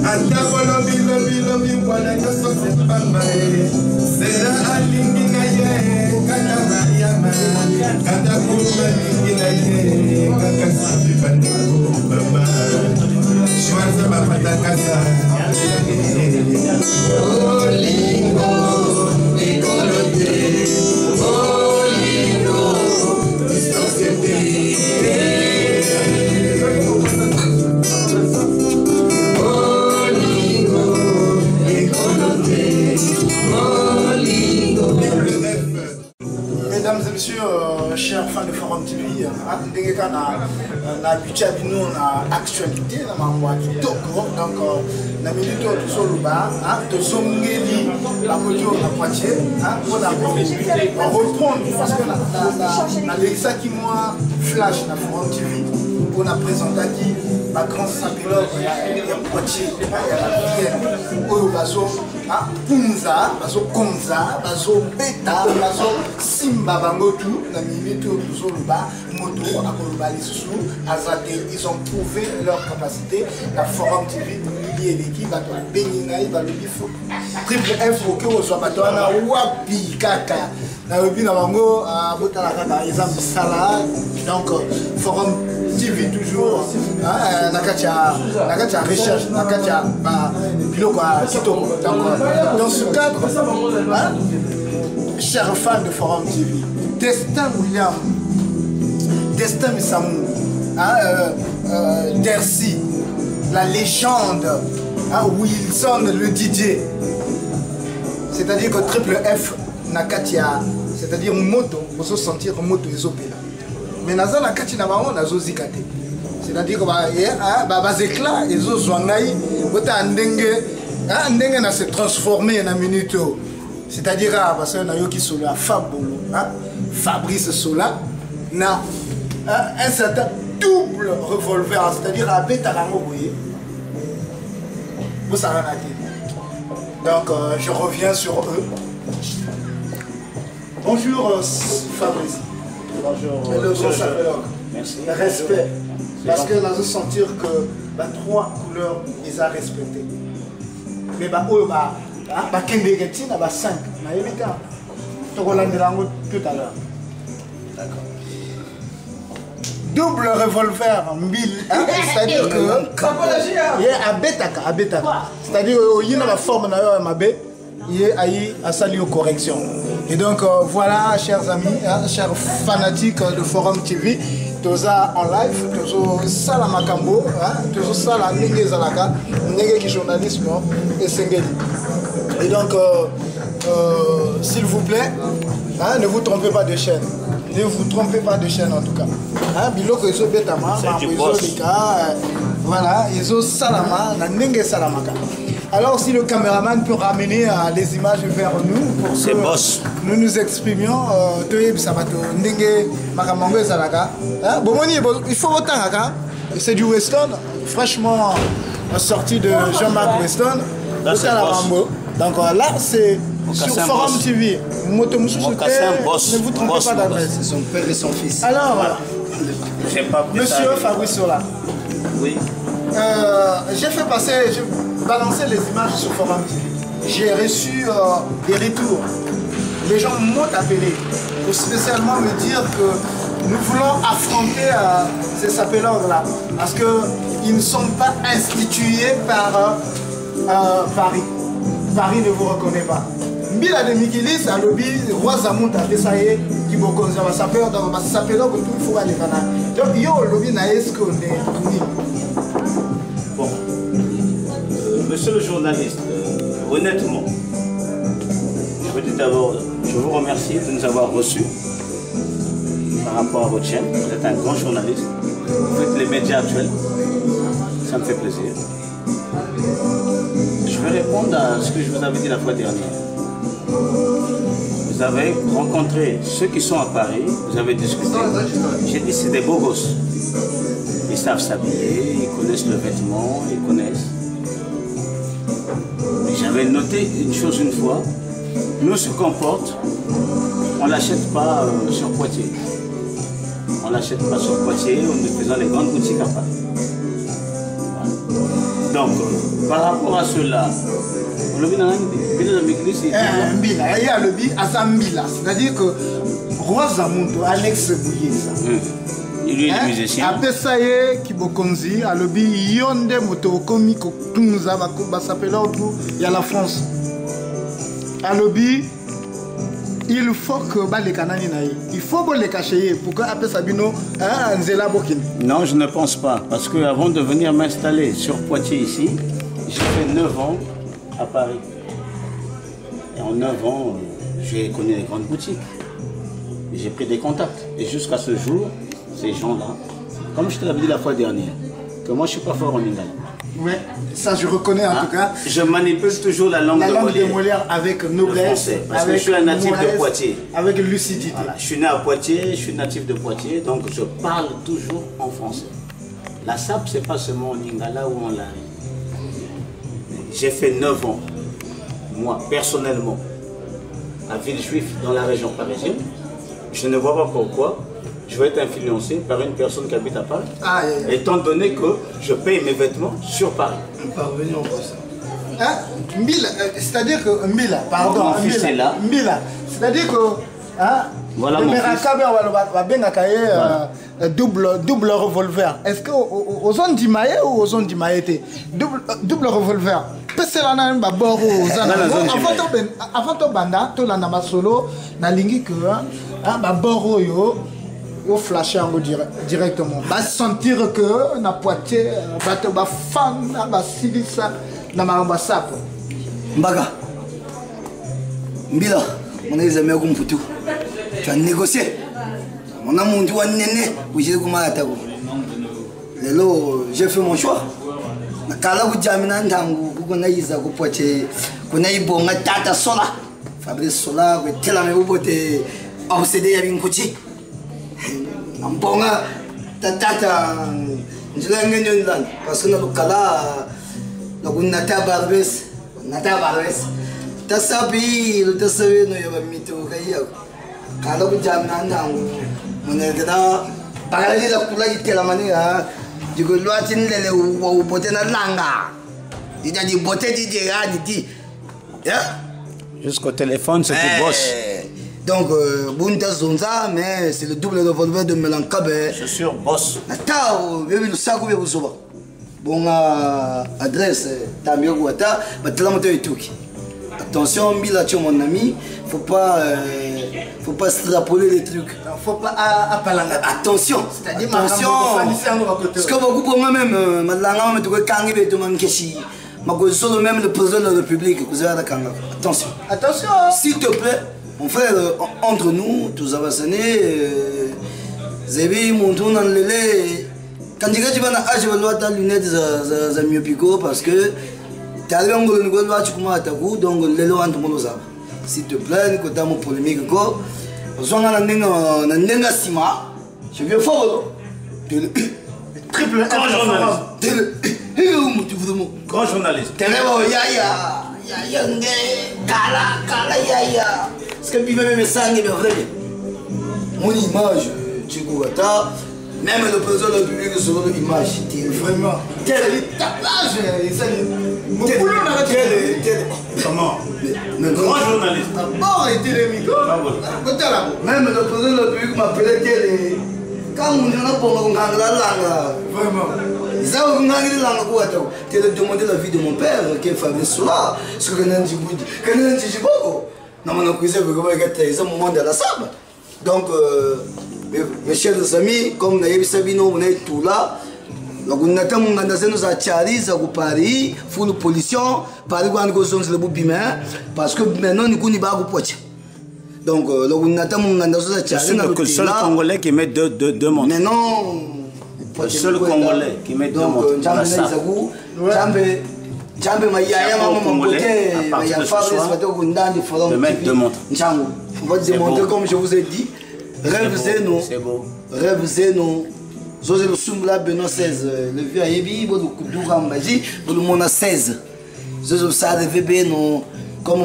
Atako lobi lobi lobi wala yoso sepamba Seda alingi na ye Kata mariama Kata kuma lingi na ye Kaka sabi bandiko baba Shwanza bapata kasa Olingo Nikolote Olingo Istosete Mesdames et messieurs, chers fans de Forum TV, nous avons habitué à nous l'actualité, nous avons donc la minute de Soluba, de Zongeli, la moto à Poitiers, on a reprendre parce que ça qui moi flash dans Forum TV, on a présenté qui la grande sapilor il y a Poitiers, il y a la Vienne, au Bazo, Punza, Bazo Konza, Bazo Beta, Bazo Simba Bangotu, la minute de Zoluba, Moto, Akoluba Lissou, Azate, ils ont prouvé leur capacité. La Forum TV, milliers d'équipes, à toi, Beninaï, à l'Olifo, Triple F, au cœur, au Swapatouana, Wapi, Kaka, la Rubina Bango, à Botalaka, exemple Salah, donc Forum TV toujours, Nakatia recherche, Nakatia Biloko Kitoko. Dans ce cadre, chers fans de Forum TV, Destin William, Destin Missamou, Dercy, la légende, Wilson le DJ, c'est-à-dire que Triple F Nakatia, c'est-à-dire moto, vous se sentir moto isopéla. Mais naza Nakatia Nabaron nazo zikate, c'est-à-dire que bas éclat et zo zwangai, bota ndenge na se transformer na minute. C'est-à-dire parce que Nayoki Sola, Fabolo, Fabrice Sola, na un certain double revolver, c'est-à-dire à Betalango, vous voyez. Vous savez. Donc je reviens sur eux. Bonjour Fabrice. Bonjour. Merci. Respect. Parce que nous allons sentir que les trois couleurs, ils ont respecté. Mais eux, Kendegetin, 5. Tout à l'heure. D'accord. Double revolver, 1000. C'est-à-dire que. Il y a à Betaka. C'est-à-dire qu'il y a une forme il y a à saluer aux corrections. Et donc voilà, chers amis, chers fanatiques de Forum TV, tous en live, tous ça la Makambo, tous ça la Nege Zalaka, Nege qui journalisme et Sengeli. Et donc, s'il vous plaît, ne vous trompez pas de chaîne. Ne vous trompez pas de chaîne en tout cas. Biloko Iso Betama, voilà, Iso Salama, Nenge Salamaka. Alors si le caméraman peut ramener les images vers nous pour que nous nous exprimions, il faut autant, c'est du Weston, fraîchement sorti de Jean-Marc Weston. Donc là c'est sur Forum TV. Ne vous trompez pas d'adresse. C'est son père et son fils. Alors voilà. Monsieur Fabrice Sola. Oui. J'ai fait passer, j'ai balancé les images sur Forum TV. J'ai reçu des retours. Les gens m'ont appelé pour spécialement me dire que nous voulons affronter ces sapeleurs-là parce qu'ils ne sont pas institués par Paris. Paris ne vous reconnaît pas. Mbila de Mikilis a lobby, Roi Zamout a désaillé, qui vous connaît, va s'appeler, donc ça s'appelle que tout il faut aller faire. Donc il y a un lobby naïs qu'on est. Bon, monsieur le journaliste, honnêtement, je veux dire d'abord, je vous remercie de nous avoir reçus par rapport à votre chaîne. Vous êtes un grand journaliste, vous faites les médias actuels, ça me fait plaisir. Je vais répondre à ce que je vous avais dit la fois dernière. Vous avez rencontré ceux qui sont à Paris, vous avez discuté. J'ai dit c'est des beaux gosses. Ils savent s'habiller, ils connaissent le vêtement, ils connaissent. J'avais noté une chose une fois, nous ce qu'on porte, on ne l'achète pas sur Poitiers. On ne l'achète pas sur Poitiers, on est faisant les grandes boutiques à Paris. Voilà. Donc, par rapport à cela, le Mbila, il y a le bi Azambila, c'est-à-dire que Roi Zamundo, Alex Bouyeza. Il est le musicien. Après ça, Kibokonzi, à le bi Yonde Motokomi Kotunza, s'appelle il y a la France. À le bi, il faut que les Canadiens il faut que les cacher pour que après Sabino Nzela Bokin. Non, je ne pense pas, parce que avant de venir m'installer sur Poitiers ici, j'ai fait 9 ans à Paris. Et en 9 ans, j'ai connu les grandes boutiques. J'ai pris des contacts. Et jusqu'à ce jour, ces gens-là, comme je te l'avais dit la fois dernière, que moi je ne suis pas fort en lingala. Oui, ça je reconnais en tout cas. Je manipule toujours la langue de Molière avec noblesse, parce avec que je suis un natif de Poitiers. Avec lucidité. Voilà, je suis né à Poitiers, je suis natif de Poitiers, donc je parle toujours en français. La SAP, c'est pas seulement en lingala ou en lari. J'ai fait 9 ans, moi personnellement, à Villejuif, dans la région parisienne. Je ne vois pas pourquoi je vais être influencé par une personne qui habite à Paris, étant donné que je paye mes vêtements sur Paris. Parvenons pour ça. Mbila, c'est-à-dire que Mbila, pardon, mon fils est là. Mbila, c'est-à-dire que voilà mon fils. Double revolver. Est-ce que aux zones d'Imaé ou aux zones d'Imaété double revolver. Avant de banda, tout la nama solo, na lingi que baboro yo flasher directement. Va sentir que na Poitiers, va fan, va silisa na marambasap. Mbaga, Mbila, mon ami Kumputu, tu as négocié. Mon amour, tu as néné, oui, j'ai j'ai fait mon choix. Kala kujamina ndangu kukonaiza kupoche kunaibonga tata sola Fabrice Sola kwetela mebubote obsede ya binkuchi ambonga tata njila ngenyo ndan parce que na kala na kunata barbes tasabi lo tasabi no yaba mito kaya kala kujamina ndangu munegena bagala la kula itela maniga digo loatin lele ou boté na langa il a dit boté dit jusqu'au téléphone c'est du boss. Donc bunta zonza mais c'est le double revolver de Melankabe. C'est sûr boss. Atao bébé le sac ou bébé soba. Bon adresse tamio guata batala moto etuki. Attention Mbila tu mon ami, faut pas extrapoler les trucs. Faut pas apalanga. Attention, attention. Parce que beaucoup pour moi-même, malanga me trouve kangi be to mankeshi. Mako solo même le président de la République, vous avez la kanga. Attention. Attention. S'il te plaît, mon frère, entre nous, tous avancés, Zébi montou dans le lait. Quand tu vas na âge de l'autre lunettes za myopico parce que t'as un gros niveau là tu commences à t'accouder donc les lois entre nous ça. S'il te plaît, quand t'as mon polémique quoi, on a n'enga sima, je viens fort. Triple grand journaliste. Grand journaliste. Télébo ya nge kala ya. Est-ce que bibe me sangue bien vrai? Mon image, tu vois même le président de la République selon l'image. Vraiment. Quel tapage. Comment? Grand journaliste. D'abord, il était le micro. Même le président de la République m'appelait Télé. Quand on a pour la langue. Vraiment. Ils ont regardé la langue. Tu as demandé la vie de mon père, qui est Fabrice Sola. Ce que je dis, que je dis beaucoup. Non, mais on a cuisiné, ils ont un moment de la sable. Donc, mes chers amis, comme Naïb Sabino, on est tout là. Donc, on attend mon gandasé nous a Tcharis, à Paris, full pollution, Paris, on a le bout parce que maintenant, nous connaissons pas Poitiers. Donc, on attend mon gandasé à Tcharis. C'est le seul Congolais qui met deux montres. Mais non, le seul Congolais qui met deux montres. Jambe mayaya maman côté ya Fabrice bato kundandi forum de mettre deux montres. Njango on va démontrer comme je vous ai dit rêve zeno José le Sumbla Benoît 16 le vieux Ayebi bo kudura mbaji bo le mona 16 José ça de VB non comme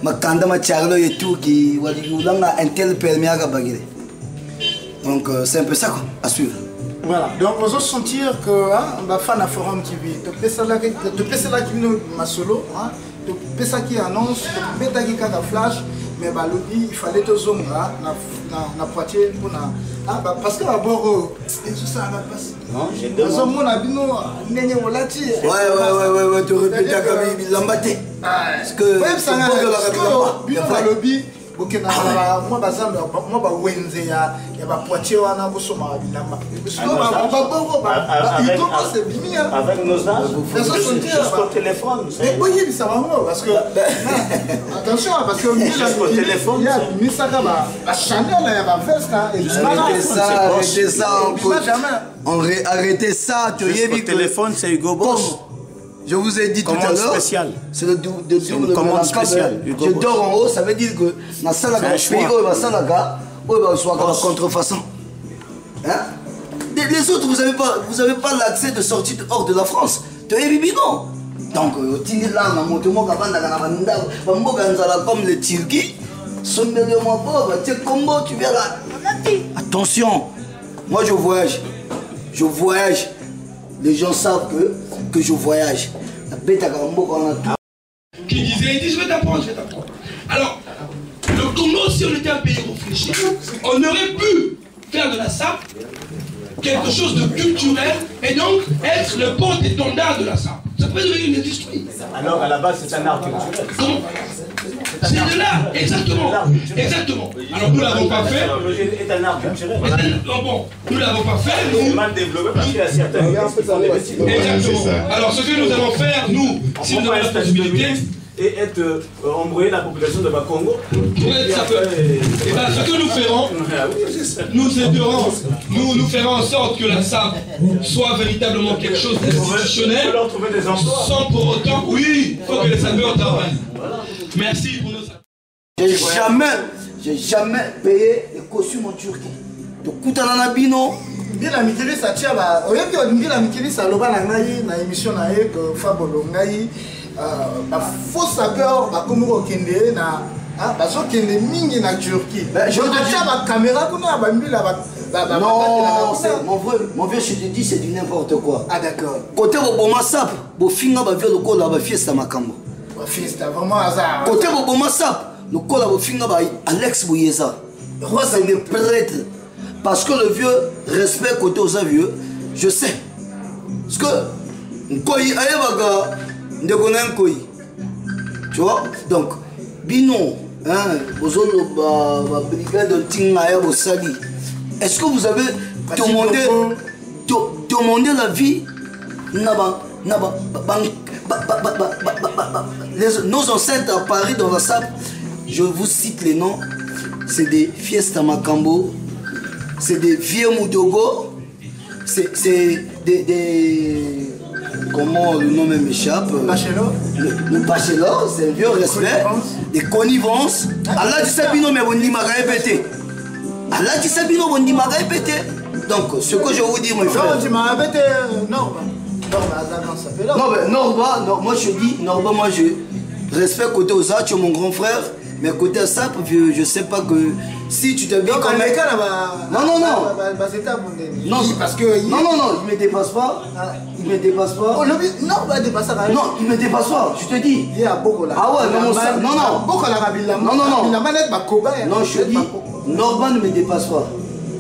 ma kanda ma charlo et tout qui wali ulanga un tel permis à bagire donc c'est un peu ça quoi à suivre. Voilà, donc on va sentir que on fan à Forum TV. Tu peux ça là qui nous ma solo, tu peux ça qui annonce, tu peux ça qui a flash, mais bah il fallait te zoom là, na Poitiers pour na parce que d'abord tout ça va passer. Non, j'ai demandé. Ouais, tu répètes à Kabi Lambaté. Parce que ça n'a pas lobby. Moi, avec nos âges, juste au téléphone. Oui, ça va parce que attention, parce que au téléphone, il y a la Chanel, il y a la veste, arrêtez ça, au téléphone, c'est Hugo Boss. Je vous ai dit tout à l'heure, c'est le double commande spéciale. Je dors en haut, ça veut dire que dans la pays, où il va soit la contrefaçon. Les autres, vous n'avez pas l'accès de sortir hors de la France. Tu es non. Donc, comme les Turquie, tu viens là. Attention, moi je voyage. Je voyage. Les gens savent que je voyage. Qui disait, il dit je vais t'apprendre. Alors, le Congo, si on était un pays réfléchi, on aurait pu faire de la SAP quelque chose de culturel et donc être le porte-étendard de la SAP. Ça peut devenir une industrie. Alors à la base c'est un art culturel. Comment? C'est de l'art, exactement. Exactement. Alors nous ne l'avons pas fait. C'est un art culturel. Bon, nous ne l'avons pas fait. C'est mal développé parce qu'il y a certains gars qui font des vêtements. Exactement. Alors ce que nous allons faire, nous, si nous avons la possibilité, et être embrouiller la population de Bakongo. Pour être et bien, ce que nous ferons, nous aiderons, nous ferons en sorte que la SAP soit véritablement quelque chose d'institutionnel, sans pour autant, oui, il faut que les sapeurs travaillent. Merci pour nos sapeurs. J'ai jamais payé les costumes en Turquie. De Koutanana Bino. Bila mikili sa tiaba, oyebi odingila mikili sa loba na ngai na émission na ye que Fabolo ngai faux sapeur bakomo kende na baso kende mingi na Turquie. Je te dis ba caméra kuna ba mbila ba non, mon vieux je te dis c'est du n'importe quoi. Ah d'accord. Côté Boboma Sap, bo finga ba vieux loko la ba fiesta makambo. Ba fiesta vraiment hasard. Côté Boboma Sap, loko la bo finga ba Alex Bouyeza. Roi c'est des prêtres. Parce que le vieux respect côté aux vieux, je sais. Parce que Nkoyi Ayebaga Ndekona Nkoyi. Tu vois? Donc, Bino, brigade Tingaya Bosali. Est-ce que vous avez demandé la vie nos ancêtres à Paris dans la SAP? Je vous cite les noms. C'est des Fiesta Makambo. C'est des vieux Moudogo, c'est des... Comment le nom même m'échappe? Bachelor. Le bachelor, c'est un vieux respect. Des connivences. Allah dit Sabino, mais on dit ma répété. Allah dit Sabino, on dit ma répété. Donc, ce que je vous dis, mon frère. Non, tu m'as répété, Norba. Non, mais Norba, moi je dis, Norba, moi je respecte côté aux tu es mon grand frère. Mais côté ça, je sais pas que si tu te bien comme mec. Non, parce que. Non, il me dépasse pas. Il me dépasse pas. Non, il dépasse pas. Non, il me dépasse pas, je te dis. Il y a beaucoup là. Ah ouais, non, non, je te dis, Norban ne me dépasse pas.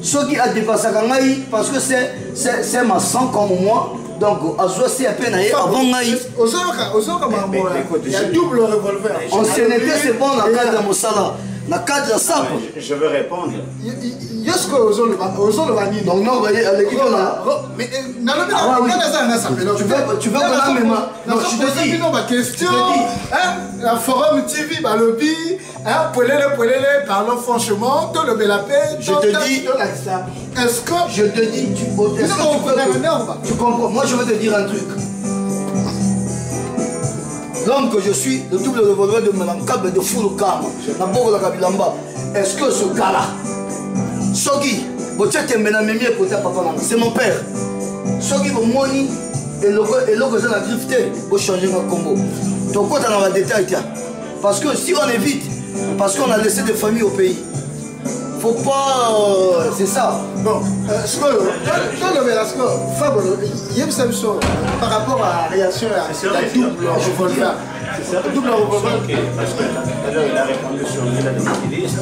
Ceux qui a dépassé Kangaï, parce que c'est ma sang comme moi. Donc, à peine avant Naï. Il y a double revolver. En CNT, c'est bon, dans le cadre de Moussala. Dans le cadre de SAP. Je veux répondre. Donc, non, vous voyez, l'équipe là. Mais, tu veux que là, même. Non, je te dis. Question. La Forum TV, lobby. Parlons franchement. Tout le bel paix. Je te dis. Est-ce que. Je te dis. Tu comprends? Moi, je veux te dire un truc. L'homme que je suis, le double revolver de Melankab de Foulokam, est-ce que ce gars-là, Sogi, c'est mon père. Sogi, Moni, et le que j'ai drifté, pour changer mon combo. Donc, quand on a des détails, parce que si on évite, parce qu'on a laissé des familles au pays, faut pas... c'est ça. Bon, ce que il y a par rapport à la réaction à la double revolver. C'est ça. Double revolver. Parce que tout à l'heure, il a répondu sur l'île de Motilis.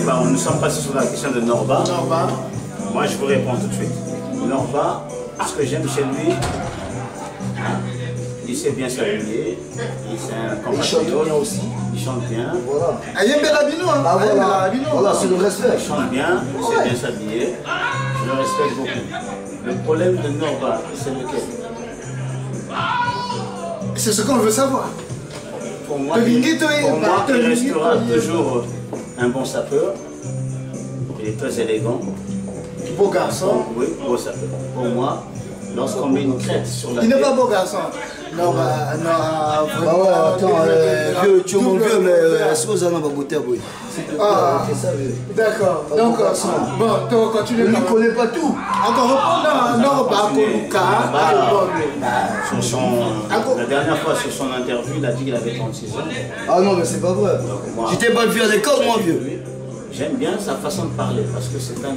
Là, nous sommes passés sur la question de Norba. Moi, je vous réponds tout de suite. Norba, ce que j'aime chez lui, il sait bien s'habiller, il chante bien aussi. Il chante bien. Voilà. Il y a Bélabino, hein. Voilà, c'est le respect. Il chante bien, il sait bien s'habiller. Je le respecte beaucoup. Le problème de Norba, c'est lequel? C'est ce qu'on veut savoir. Pour moi, il restera toujours un bon sapeur. Il est très élégant. Beau garçon. Oui, beau sapeur. Pour moi, lorsqu'on met une crête sur la tête... Il n'est pas beau garçon. Non, attends, tu es mon vieux, mais est-ce que vous en avez goûté, oui? D'accord. Donc, bon, tu continues. Je ne connais pas tout. Encore reprendre la dernière fois sur son interview, il a dit qu'il avait 36 ans. Ah non, mais c'est pas vrai. J'étais pas vu à l'école, moi, vieux. J'aime bien sa façon de parler parce que c'est un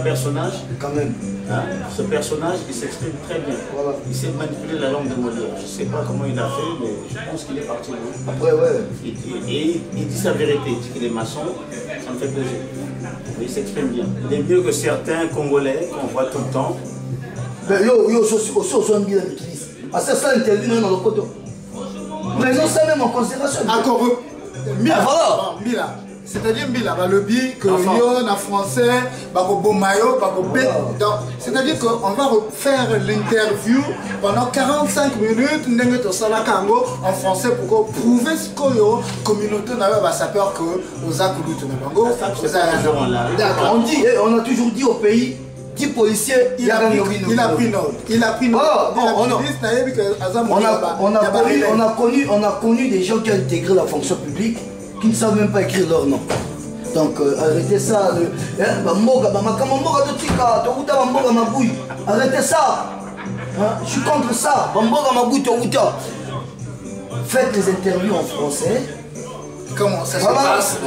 personnage. Quand même. Hein? Ce personnage, il s'exprime très bien. Voilà. Il sait manipuler la langue de Molière. Je ne sais pas comment il a fait, mais je pense qu'il est parti loin. Après, ouais. Et il dit sa vérité. Il dit qu'il est maçon. Ça me fait plaisir. Mais il s'exprime bien. Il est mieux que certains Congolais qu'on voit tout le temps. Mais ça interview dans le coton. Mais non, ça même en considération. Encore Mila. Mila. C'est-à-dire Mila, le bi que yo na français, bako mayo, bako bet. C'est-à-dire qu'on va faire l'interview pendant 45 minutes ndenge to sala kango en français pour prouver ce que yo communauté na ba sapeur que aux akulutu na bango. D'accord, on a toujours dit au pays 10 policiers, il a pris note. On a connu des gens qui ont intégré la fonction publique qui ne savent même pas écrire leur nom. Donc arrêtez ça. Arrêtez ça. Je suis contre ça. Faites les interviews en français. Comment ça se passe?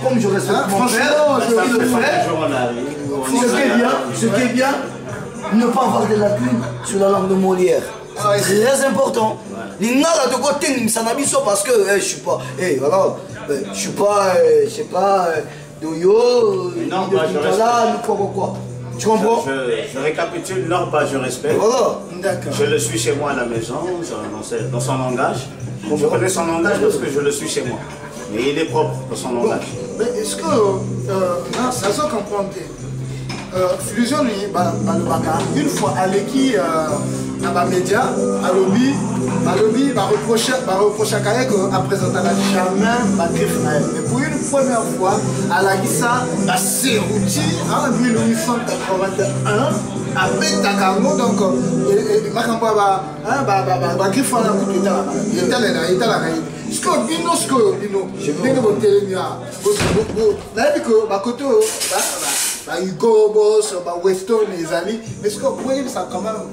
Comme je respecte mon père, je le ferai. Ce qui est bien, ne pas avoir de lacunes sur la langue de Molière. C'est très important. L'ingala de côté, parce que je suis pas, je sais pas, Doyo, quoi. Tu comprends? Je récapitule, Norba, je respecte. Voilà. Je le suis chez moi à la maison, dans son langage. Je connais son langage parce que je le suis chez moi. Mais il est propre dans son langage. Mais est-ce que ça se comprend? Fusion, une fois à l'équipe, dans les médias, à lobby, reprocher à présenter jamais ma griffe. Mais pour une première fois, à la Gissa, à Serouti, en 1881, avec Takango, donc, ma griffe en a coupé. Il était là. Ce que Bino, Hugo Boss, Weston, les amis, mais ce que vous voyez, ça quand même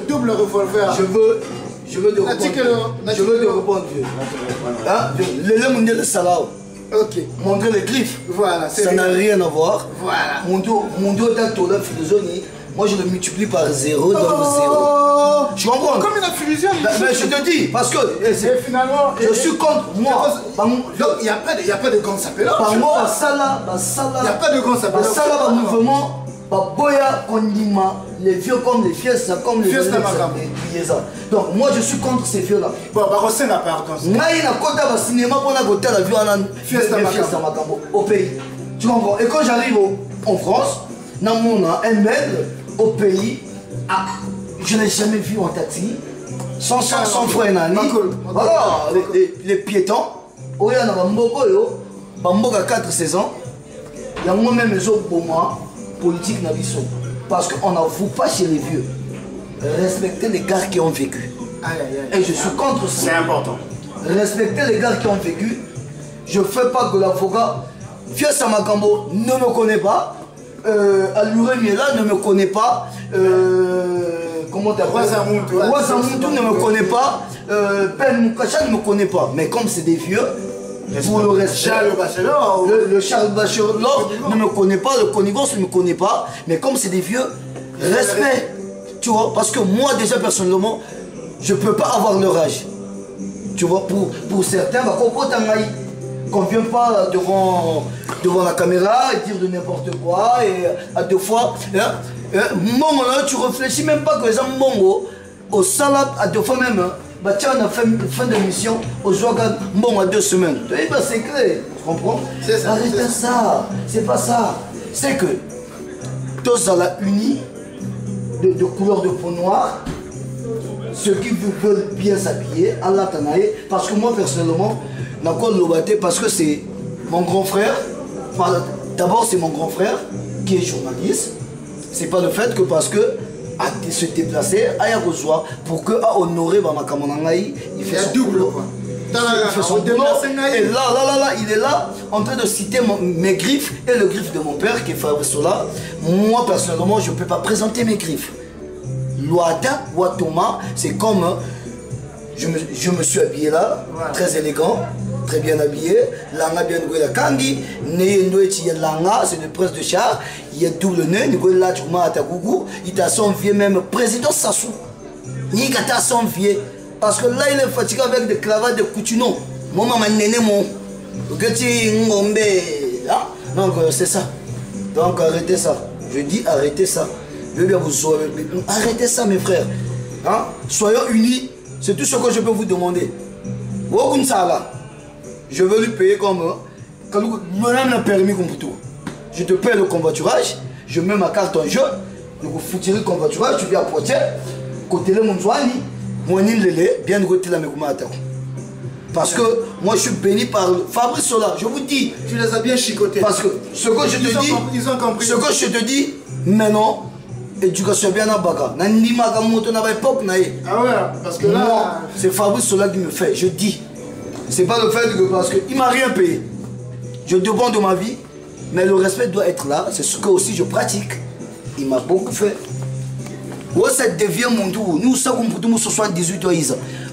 double revolver. Je veux te répondre. Le mondial de Salah. Ok. Montrer les clips. Voilà. Ça n'a rien à voir. Voilà. Mon dos dans ton philosophie, moi je le multiplie par 0 dans 0. Tu comprends? Comme une fusion. Mais je te dis, parce que finalement, je suis contre moi. Il n'y a pas de grands sapeurs. Par moi, il n'y a pas de grands sapeurs. Ça mouvement, Boya Kondima, les vieux comme les fiestas, comme les vieux. Donc moi je suis contre ces vieux là. Bon, c'est la pardon. Moi il y a un cinéma pour la côté la vue en fiesta au pays. Tu comprends? Et quand j'arrive en France, dans mon un mail au pays, je n'ai jamais vu en taxi, sans francs et nani. Voilà, les piétons, il y a un Bamboka 4 saisons, il y a moi-même les autres pour moi, politique n'a pas. Parce qu'on n'avoue pas chez les vieux. Respecter les gars qui ont vécu. Et je suis contre ça. C'est important. Respecter les gars qui ont vécu. Je ne fais pas que l'avocat, Vieux Samakambo ne me connaît pas. Aluré Miela ne me connaît pas. comment t'appelles? Rosamuntu Ne me connaît pas, Ben Moukacha ne me connaît pas. Mais comme c'est des vieux, pour le respect, le Charles Bachelor ne me connaît pas, le Connivence ne me connaît pas. Mais comme c'est des vieux, respect. Tu vois, parce que moi déjà personnellement, je ne peux pas avoir leur âge. Tu vois, pour certains, qu'on ne vient pas devant la caméra et dire de n'importe quoi et à deux fois. Mongo là, tu réfléchis même pas que les gens mongo au salade à deux fois même. Bah tiens, on a fait fin d'émission au Joagan mongo à 2 semaines. C'est clair, tu comprends? Arrêtez ça, c'est pas ça. C'est que tous à la unis de couleur de peau noire. Ceux qui veulent bien s'habiller, Allah Tanaï, parce que moi personnellement, Nakol Lobaté, parce que c'est mon grand frère, d'abord c'est mon grand frère qui est journaliste, c'est pas le fait que parce que à se déplacer, à Yagozoa, pour que à honorer Bamakamonangaï, il fait son double boulot. Il fait son boulot, et là, il est là en train de citer mes griffes et le griffe de mon père qui est Fabrice Sola. Moi personnellement, je ne peux pas présenter mes griffes. Loada Watoma, c'est comme je me suis habillé là, très élégant, très bien habillé. Langa bien noué la kangi, né langa, c'est une presse de char, il y a double nez, noué la tchouma à Tagougou, il t'a son vieux même président Sassou. Ni gata son vieux, parce que là il est fatigué avec des cravates de coutunon. Mon maman néné mon, gati ngombe, donc c'est ça. Donc arrêtez ça, je dis arrêtez ça. Arrêtez ça mes frères, hein? Soyons unis, c'est tout ce que je peux vous demander. Je veux lui payer comme madame l'a permis comme tout. Je te paye le convoiturage, je mets ma carte en jeu, je vous foutis le convoiturage, tu viens à Poitiers, côté le Monzouani, mon île bien de côté la Mekoumata. Parce que moi je suis béni par Fabrice Sola, je vous dis. Tu les as bien chicotés. Parce que ce que je te dis, ils ont compris. Ce que je te dis, maintenant, éducation bien à Baga. Ah ouais, parce que là. C'est Fabrice Sola qui me fait, je dis. C'est pas le fait que parce qu'il m'a rien payé. Je demande de ma vie, mais le respect doit être là. C'est ce que aussi je pratique. Il m'a beaucoup fait. Oh, ça devient mon tour. Nous savons pour nous 78 ans.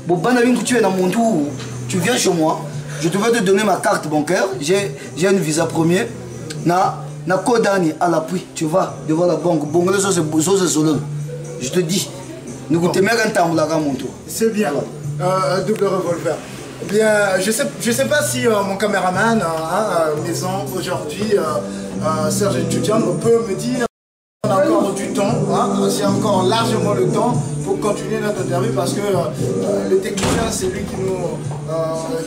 Bon, tu es dans mon tour. Tu viens chez moi. Je te vais te donner ma carte bancaire. J'ai un visa premier. Na Kodani à l'appui, tu vas devant la banque. Je te dis, nous goûtons même un temps là mon tour. C'est bien. Double revolver. Bien, je sais pas si mon caméraman maison aujourd'hui, Serge Tchoudian, peut me dire on a encore du temps, c'est encore largement le temps pour continuer notre interview parce que le technicien c'est lui qui nous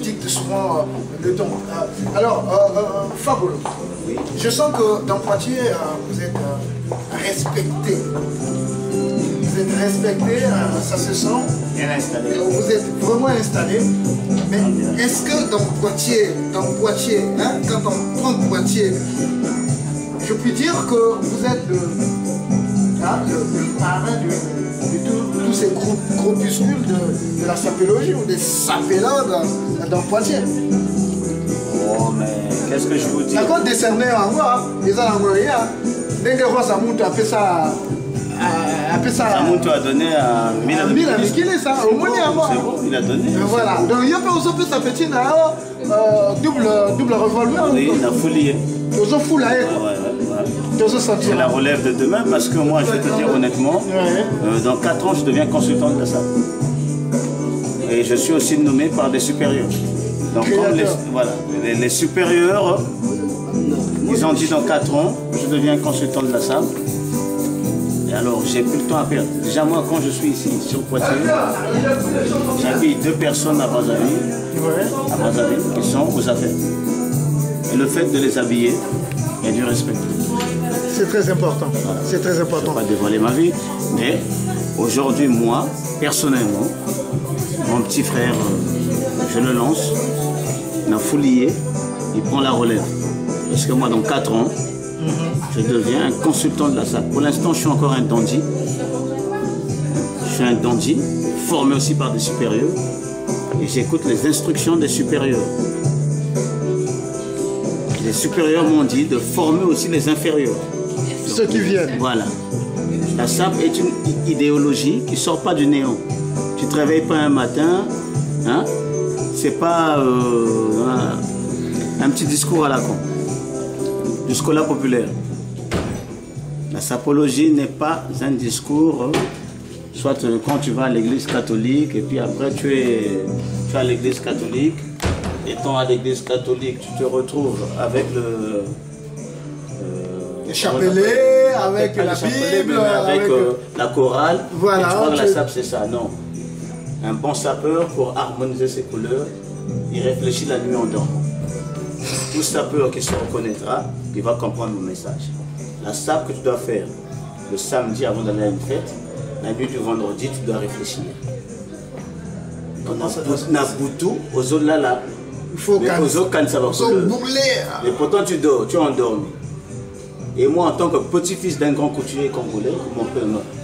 dicte souvent le temps. Alors, Fabolo, oui. Je sens que dans Poitiers vous êtes respecté. Vous êtes respecté, ça se sent. Bien installé. Vous êtes vraiment installé. Mais est-ce que dans Poitiers, quand on prend Poitiers, je puis dire que vous êtes le parrain de tous ces groupuscules de la sapéologie ou des sapélans dans Poitiers. Oh, mais qu'est-ce que je vous dis? D'accord, décerné en moi, les gens en rien. Dès que Rosamuntu a fait ça. Samuntu a donné à Milamikile, ça, au moins à moi. C'est bon, il a donné. Voilà, donc il y a pas aussi sa petite double revolver. Oui, il a fouillé. C'est la relève de demain parce que moi, je vais te dire honnêtement, dans 4 ans, je deviens consultant de la SAP. Et je suis aussi nommé par des supérieurs. Donc, comme les supérieurs, ils ont dit dans 4 ans, je deviens consultant de la SAP. Et alors, j'ai plus le temps à perdre. Déjà, moi, quand je suis ici, sur Poitiers, j'habille 2 personnes à Brazzaville qui sont aux affaires. Et le fait de les habiller, il y a du respect. C'est très important. Voilà. C'est très important. Je ne vais pas dévoiler ma vie, mais aujourd'hui, moi, personnellement, mon petit frère, je le lance, il a fouillé, il prend la relève. Parce que moi, dans 4 ans, je deviens un consultant de la SAP. Pour l'instant, je suis encore un dandy. Je suis un dandy, formé aussi par des supérieurs. Et j'écoute les instructions des supérieurs. Les supérieurs m'ont dit de former aussi les inférieurs. Ceux qui viennent. Voilà. La SAP est une idéologie qui ne sort pas du néant. Tu ne te réveilles pas un matin, hein? C'est pas un petit discours à la con, du scola populaire. La sapologie n'est pas un discours, soit quand tu vas à l'église catholique et puis après tu es à l'église catholique, étant à l'église catholique, tu te retrouves avec le chapelet, avec la Bible, avec la chorale. Voilà, et tu vois que la sape c'est ça, non. Un bon sapeur, pour harmoniser ses couleurs, il réfléchit la nuit en dormant. Tout sapeur qui se reconnaîtra, il va comprendre le message. La sape que tu dois faire le samedi avant d'aller à une fête, la nuit du vendredi, tu dois réfléchir. On a boutou, aux autres là. Il faut aux autres quand ça va bouler. Et pourtant tu dors, tu es endormi. Et moi, en tant que petit-fils d'un grand couturier congolais,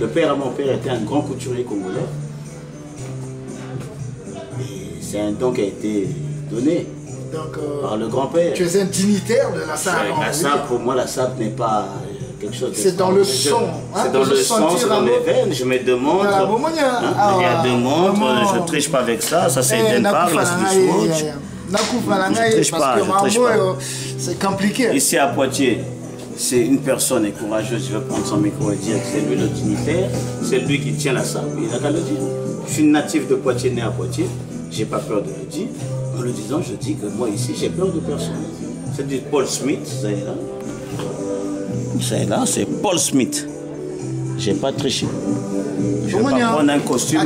le père à mon père était un grand couturier congolais. C'est un don qui a été donné par le grand-père. Tu es un dignitaire de la SAP. La SAP, pour moi, la SAP n'est pas quelque chose de... C'est dans le son. C'est dans le son, c'est dans les veines. Je mets deux montres. Il y a deux montres, je ne triche pas avec ça. Ça, c'est d'un part, c'est du smooch. Je ne triche pas, c'est compliqué. Ici à Poitiers, c'est une personne courageuse qui veut prendre son micro et dire que c'est lui le dignitaire, c'est lui qui tient la SAP. Il n'a qu'à le dire. Je suis natif de Poitiers, né à Poitiers. J'ai pas peur de le dire. En le disant, je dis que moi ici, j'ai peur de personne. C'est du Paul Smith, c'est là, c'est Paul Smith. J'ai pas triché. Je vais pas prendre un costume.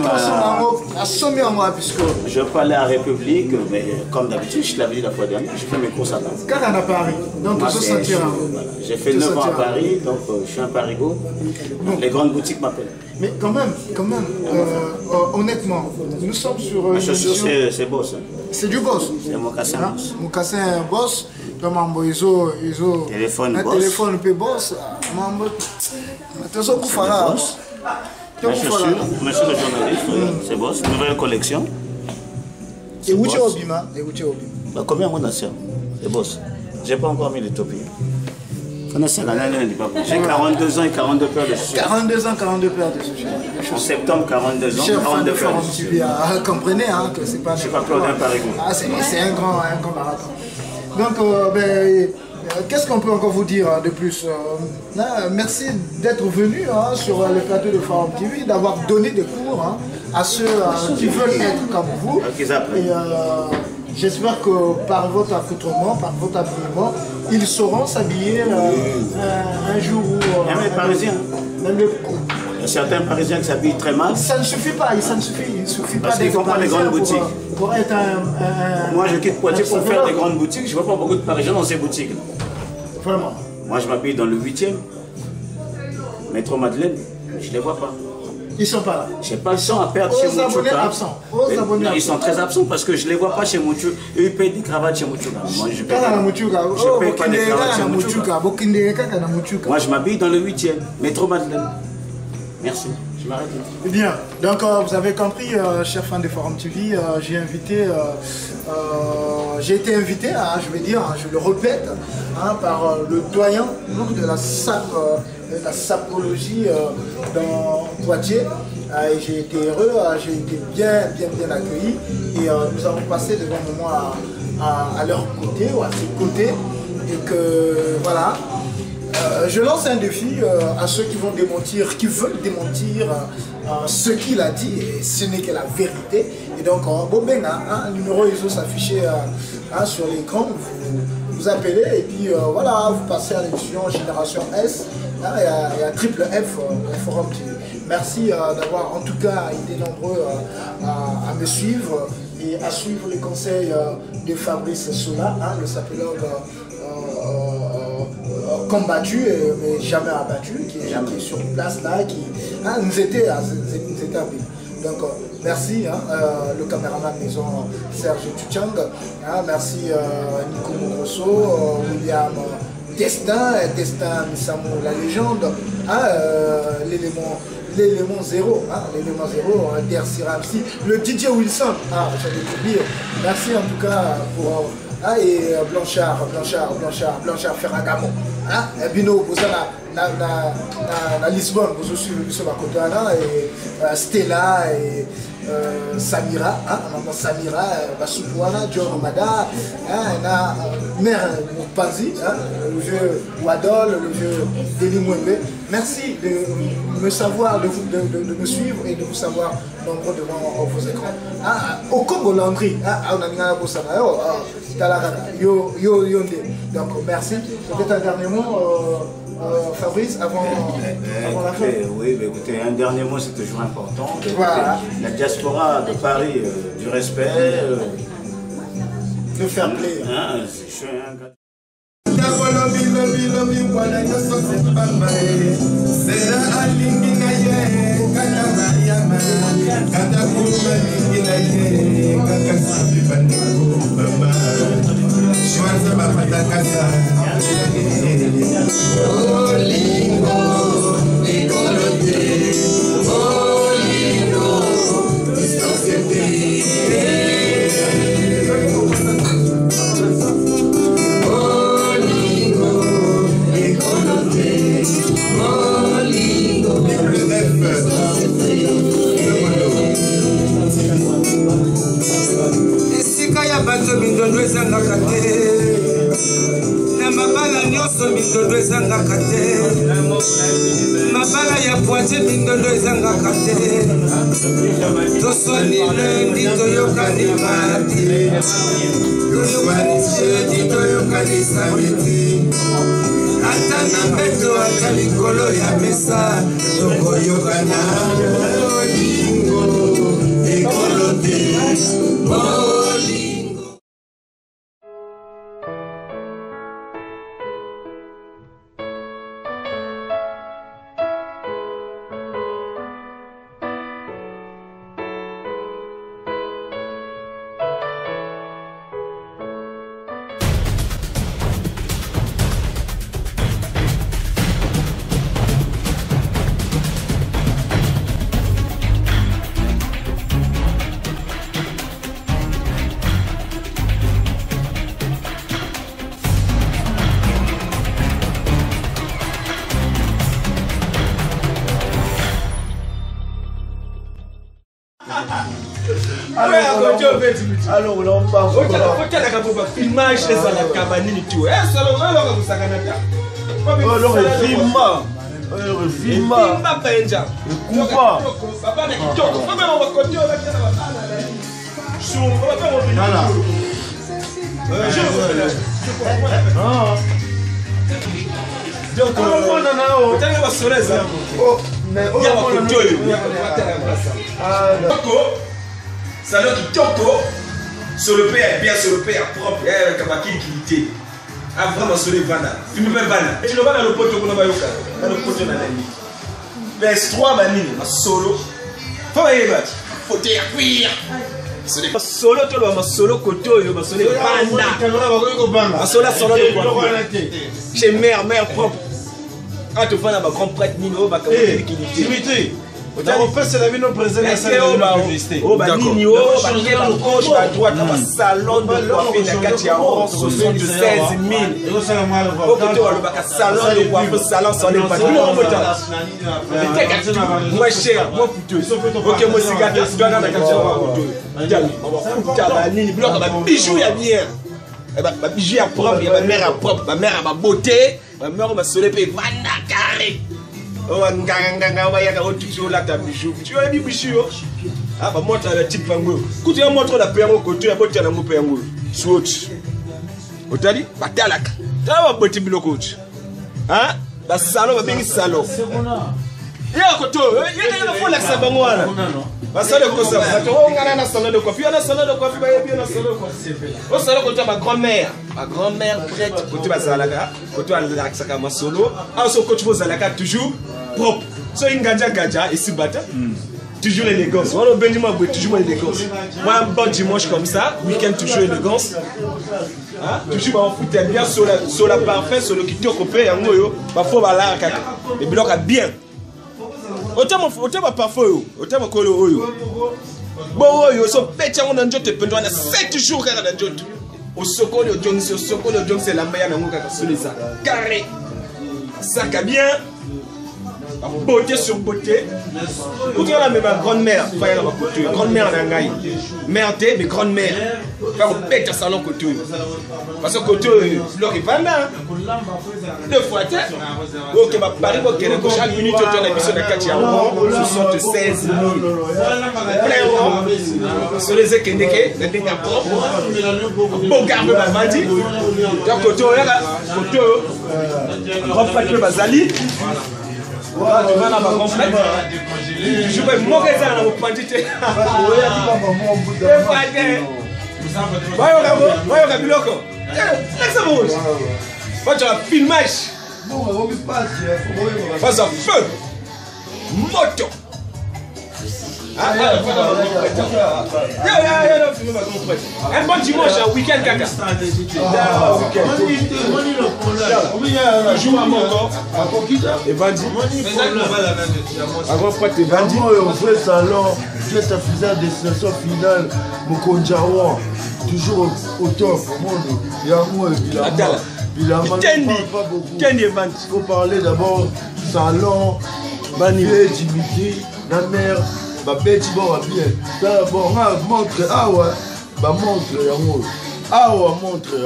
Je peux aller à la République, mais comme d'habitude, je l'avais dit la fois dernière, je fais mes courses à Paris. Car à Paris, donc tu te sentiras. J'ai fait 9 ans à Paris, donc je suis un parigo. Les grandes boutiques m'appellent. Mais quand même, honnêtement, nous sommes sur... Ma chaussure, c'est boss. C'est du boss. C'est un mocassin boss. Mocassin boss. Mambo, téléphone boss. Téléphone peut boss. Mambo. C'est boss. Ma chaussure, monsieur le journaliste, c'est boss. Nouvelle collection. Et où tu es au Bima? Combien on a ça? C'est boss. J'ai pas encore mis les topies. J'ai 42 ans et 42 paires de chaussures. 42 ans, 42 paires de chaussures. En septembre, 42 ans, 42 paires de chaussures. Comprenez hein, que c'est pas... Je n'ai pas peur d'un parigo. C'est un grand marathon. Donc, qu'est-ce qu'on peut encore vous dire de plus? Merci d'être venu sur le plateau de Forum TV, d'avoir donné des cours à ceux qui veulent être comme vous. J'espère que par votre accoutrement, par votre habillement, ils sauront s'habiller un jour où... Même les Parisiens. Il y a certains Parisiens qui s'habillent très mal. Ça ne suffit pas, il ne suffit pas d'être font pas les grandes boutiques. Pour être moi, je quitte Poitiers pour faire des grandes boutiques. Je ne vois pas beaucoup de Parisiens dans ces boutiques. Vraiment. Moi, je m'habille dans le 8e. Métro Madeleine, je ne les vois pas. Ils ne sont pas là. Je n'ai pas le temps à perdre chez Mouchouka. Ils sont très absents parce que je ne les vois pas chez Mouchouka. Eux, ils payent des cravates chez Mouchouka. Moi, je paye pas des cravates chez Mouchouka. Moi, je m'habille dans le 8e. Métro Madeleine. Merci. Je m'arrête. Bien. Donc, vous avez compris, chers fans de Forum TV, j'ai été invité, je vais dire, je le répète, par le doyen de la SAP, la sapologie dans Poitiers. Et j'ai été heureux, j'ai été bien accueilli. Et nous avons passé de bons moments à leur côté, ou à ses côtés. Et que, voilà. Je lance un défi à ceux qui vont démentir, qui veulent démentir ce qu'il a dit, et ce n'est que la vérité. Et donc, un numéro ISO s'afficher sur l'écran, vous appelez et puis voilà, vous passez à l'émission Génération S et à Triple F Forum TV. Merci d'avoir en tout cas été nombreux à me suivre et à suivre les conseils de Fabrice Sola, le sapologue combattu mais jamais abattu, qui est sur place là, qui nous était appelé. Donc merci le caméraman maison Serge Tuchang, merci Nico Mogrosso, William Destin Misamo la légende, l'élément zéro, Dercy Ramsey, le DJ Wilson, j'avais oublié. Merci en tout cas pour et Blanchard Ferragamo, Bino Bozala na Lisbonne, vous aussi le biso bakotana et Stella et Samira, Samira, Basupouana, John Omada, na mère Moukpanzi, le vieux Wadol, le vieux Deli Mouembe. Merci de me savoir, de me suivre et de vous savoir nombreux devant vos écrans. Au Congo Landry, on a mis un donc merci. Peut-être un dernier mot, Fabrice, avant la fin. Oui, mais écoutez, un dernier mot, c'est toujours important. Voilà. La diaspora de Paris, du respect, de faire plaisir. Je suis un gars. mindondo ezangaka te na mabala nyonso mindondo ezangaka te mabala ya Poitiers mindondo ezangaka te toswani lundi toyokani mardi toyokani jeudi toyokani samedi ata na mbeto ata likolo ya mesa tokoyokana olingo ekolo te Alors, on en parle. filmage ça la cabane tout eh solo alors que ça kanata alors film penja papa na kitoko papa na wakoto la kana bana sho papa mo voilà donc on a nao tanga basoreza mais on a salon kitoko sur le père bien sur le père propre kabaki liquidité a vraiment sur les vana tu me mets vana et tu le vas dans le poteau qu'on va yoka dans le poteau na nani PS3 banini ma solo faut y battre faut te cuire solo to lo ma solo koto yo ma solo banda ma solo solo de quoi chez mère propre quand tu vas dans ma grand prêtre nino ba kabaki liquidité on refait c'est la vie non présente à salon de publicité nini o ba kela gauche ba droite na salon de coiffure na kati ya 176,000 au côté wa le salon de coiffure salon sans les pas moi cher moi coûteux OK moi cigare doit na kati ya coûteux ba nini bloc ba bijou ya bien ba bijou ya propre ya ba mère ya propre ba mère ba beauté ba mère ma soleil pe vanda carré oh nganga on va y avoir toujours là ta bijou tu as dit bijou ah bah montre la type pango écoute tu montre la péro côté ya botia na mo pengo swatch otali batalaka tala ba boti biloko hein ba salon ba bengi salon ya koto yena na fola sabango wana ba salon ko sa ba to ngana na salon de coiffure na salon de coiffure ba bien na salon ko au salon côté ma grand-mère prête côté ba salaka côté la saka ma solo ah so côté vous salaka toujours propre so inganja gaja ici bata toujours l'élégance voilà Benjamin Boy toujours l'élégance moi un bon dimanche comme ça week-end toujours élégance hein toujours ba foot bien sur la parfait sur le kitoko pe yango yo ba fo ba la kaka et biloko bien autant ba parfait yo autant ba kolo oyo bo oyo so pecha ngona njote pendwa na 7 jours kaka na njote osokoli ojongi la meya na ngoka kasolisa carré sac à bien, beauté sur beauté. Pour que même ma grand-mère, grand-mère Nangaï, mère T, mais grand-mère, quand on pète un salon côté. Parce que côté, leur est pas là. 2 fois, ok, ma Paris, chaque minute, on a vu sur la 76 000. Sur les équinés, les dégâts propres, beau garde ma bandit. Donc, côté, on va Bazali. Tu vas dans ma complète. Je vais mourir dans la quantité. Tu as filmage. Face à feu. Moto. Un bon dimanche, un week-end caca. Joue à mon corps. Et Bandi. Avant pas tes Bandi. On fait salon, fait sa destination finale. Mokonjawa, toujours au top. Il y a moi, il a il faut parler d'abord salon, Bannier, Dimitri, la mère. Bah petit bon bien bon montre montre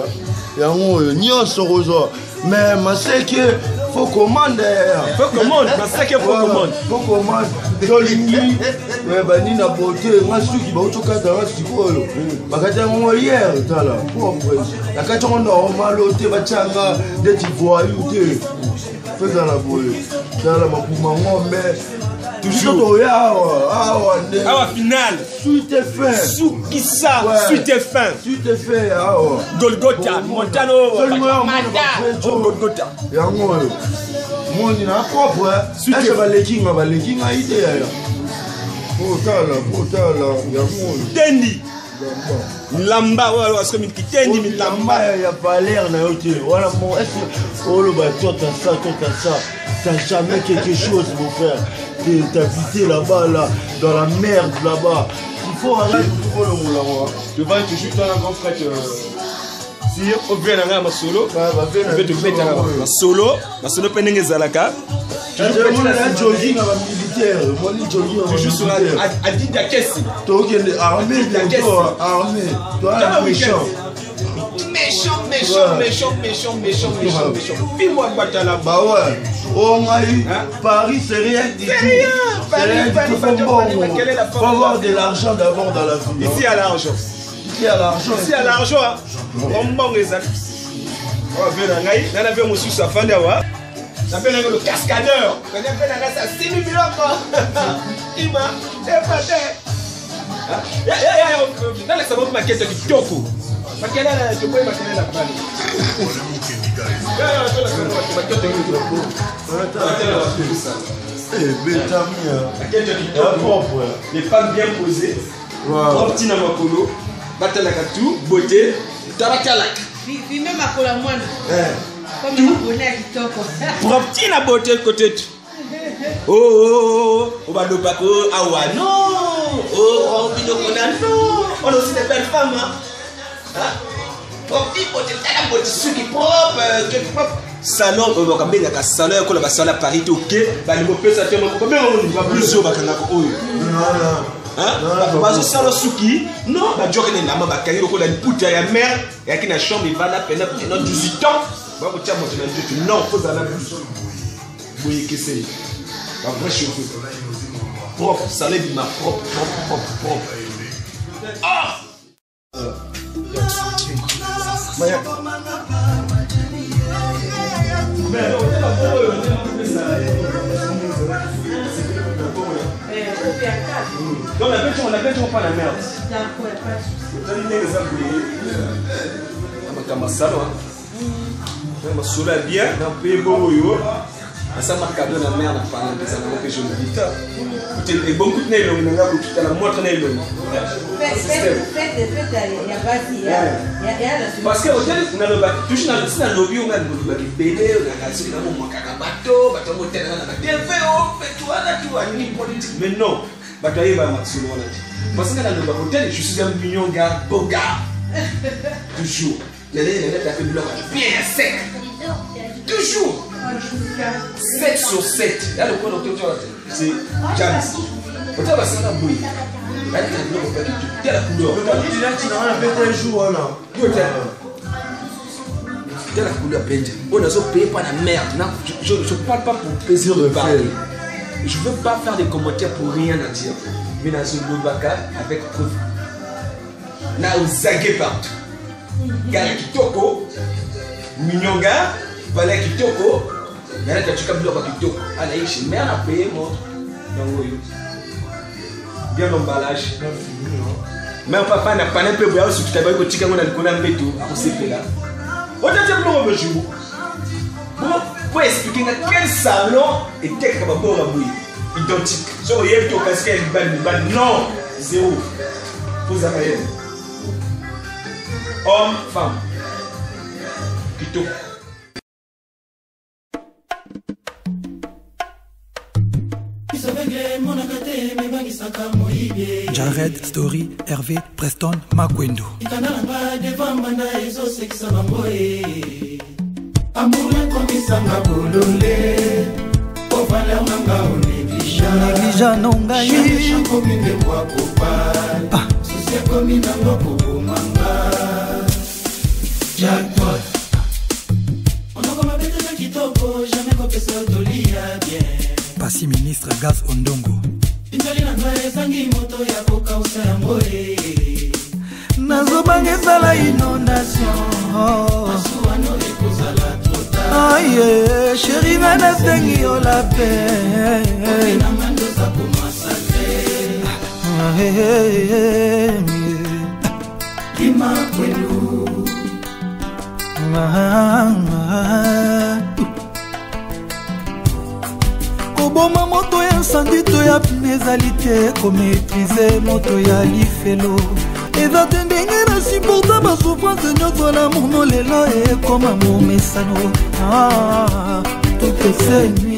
nyonso rozo mais ma c'est que faut commander jolingi bani na beauté ngasuki ba utokata ngasikolo bakata ngo hier tala propre nakati ngo normal te bachanga de tivoyu te feza la boye tala mapuma ngombe toujours awa final suite est fin Soukissa suite est fin Golgotha Montano Golgotha yango moni na propre suite balekinga ide ya potala yango Tendi Lamba wala parce que mi Tendi mi Lamba ya Valère na yote wala mon est oh le bateau ça t'as jamais quelque chose mon frère t'habiter là-bas, là, dans la merde là-bas. Il faut arrêter pour le moulin. Tu vas te chuter un grand frère. Si on vient à ma solo, on peut te mettre à ma solo, pendant Zalaka. Tu joues sur la Adida Kessi. Tu es armé, armé. Toi, méchant. File-moi Batala. Bah ouais. Oh my, Paris c'est rien du tout. C'est rien du tout. Faut avoir de l'argent d'abord dans la vie. Ici à l'argent. Ici à l'argent. On manque les amis. On va faire un gaï. On a fait mon suisse à Fandawa. On appelle le cascadeur. On appelle ça 6 000 il m'a dépassé. Dans les savons maquette du Toko. Maquette là, tu peux maquiller la balle. Les femmes bien posées, petit na makolo, batalaka tout, beauté, tabatalak. Filmer makolo à moi. Comme un bonnet à kitoko. Petit na beauté côté. Oh, on va le paco, awa non. Oh, on a aussi des belles femmes. Salon, on va bien salon, on va salon à Paris, ok. Bah les mots ça tellement combien on va plus au bakanga ko oyo. Hein? Bah salon suki, non, bah jokene na ma bakanga ko la puta ya mère, ya kina chambre il va la peine pendant 18 ans. Bah ko tia monter na Dieu, non, faut aller plus. Boye que c'est. Bah vrai chauffeur. Propre, salon ma propre. Ah! Maya. On appelle pas la merde. Bien, ça m'a cadeau la merde pendant des années que je me dis ça. Et bon coup de nez, on a beaucoup la moitié de nez. Parce que aujourd'hui, on a le bac, toujours dans le lobby, on a le bac bébé, on a cassé le moment bateau, motel, on a des vélos, tu vois, ni politique. Mais non, bateau est pas mal sur le parce que dans le bac hôtel, je suis un mignon gars, beau gars. Toujours. Les a fait du bien sec. Toujours. 7 sur 7. Là, le quoi, docteur, c'est James. Vous savez, c'est un bruit. Là, il y a la couleur. Tu n'as rien fait un jour là. Il y a la couleur peinte. On ne se paye pas la merde. Je ne parle pas pour plaisir de parler. Je ne veux pas faire des commentaires pour rien à dire. Mais dans ce Lobaka, avec preuve. Là, on zague partout. Gala Kitoko, Mignonga, Balai Kitoko, Gala Kitoko, Kitoko. Allez, je suis mère à payer, moi. Bien l'emballage. Même papa n'a pas un peu de ce que tu as dit que tu as dit que tu là. On a dit que tu as dit pour expliquer quel salon était identique. Si vous voyez que tu as dit non, zéro. Vous avez homme, femme. Kitoko. Jared, Story, Hervé, Preston, Makwendo. Négligea nongai Jackpot. On a comme un kitoko, jamais qu'on peut se dolia bien. Passy ministre Gaz Ondongo. Nazobangeza la inondation. Aïe, chérie, nana tengi yo la paix. Koboma moto ya incendie to ya pnezalité, komaîtriser moto ya lifelo. Eza te ndenge na supporta basouffrance nyonso na mono lelo ekoma momesano. Tout est saigné.